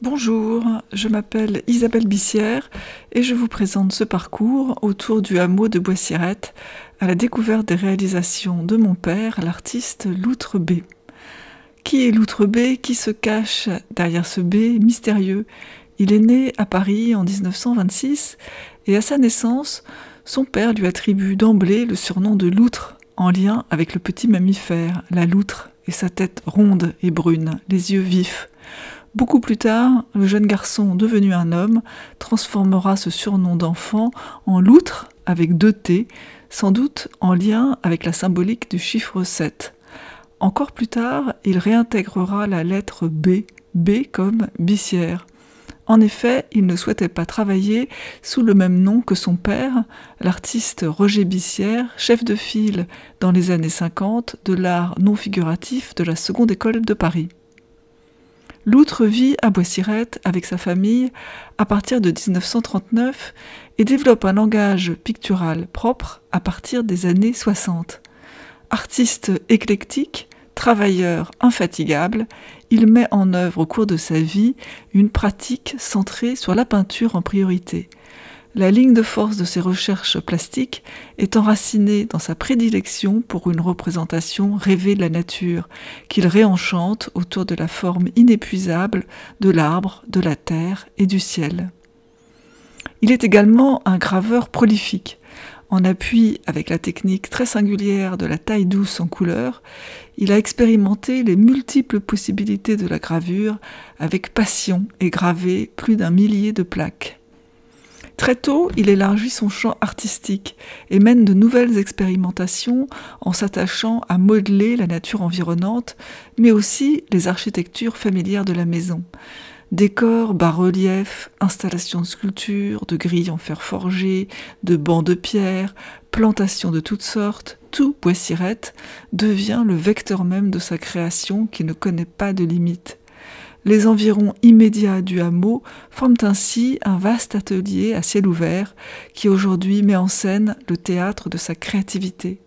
Bonjour, je m'appelle Isabelle Bissière et je vous présente ce parcours autour du hameau de Boissirette à la découverte des réalisations de mon père, l'artiste Loutre B. Qui est Loutre B? Qui se cache derrière ce B mystérieux? Il est né à Paris en 1926 et à sa naissance, son père lui attribue d'emblée le surnom de Loutre en lien avec le petit mammifère, la loutre, et sa tête ronde et brune, les yeux vifs. Beaucoup plus tard, le jeune garçon, devenu un homme, transformera ce surnom d'enfant en loutre avec 2 T, sans doute en lien avec la symbolique du chiffre 7. Encore plus tard, il réintégrera la lettre B, B comme Bissière. En effet, il ne souhaitait pas travailler sous le même nom que son père, l'artiste Roger Bissière, chef de file dans les années 50 de l'art non figuratif de la Seconde École de Paris. Loutre vit à Boissirette avec sa famille à partir de 1939 et développe un langage pictural propre à partir des années 60. Artiste éclectique, travailleur infatigable, il met en œuvre au cours de sa vie une pratique centrée sur la peinture en priorité. La ligne de force de ses recherches plastiques est enracinée dans sa prédilection pour une représentation rêvée de la nature, qu'il réenchante autour de la forme inépuisable de l'arbre, de la terre et du ciel. Il est également un graveur prolifique. En appui avec la technique très singulière de la taille douce en couleur, il a expérimenté les multiples possibilités de la gravure avec passion et gravé plus d'1 millier de plaques. Très tôt, il élargit son champ artistique et mène de nouvelles expérimentations en s'attachant à modeler la nature environnante, mais aussi les architectures familières de la maison. Décors, bas-reliefs, installations de sculptures, de grilles en fer forgé, de bancs de pierre, plantations de toutes sortes, tout Boissirette devient le vecteur même de sa création qui ne connaît pas de limites. Les environs immédiats du hameau forment ainsi un vaste atelier à ciel ouvert qui aujourd'hui met en scène le théâtre de sa créativité.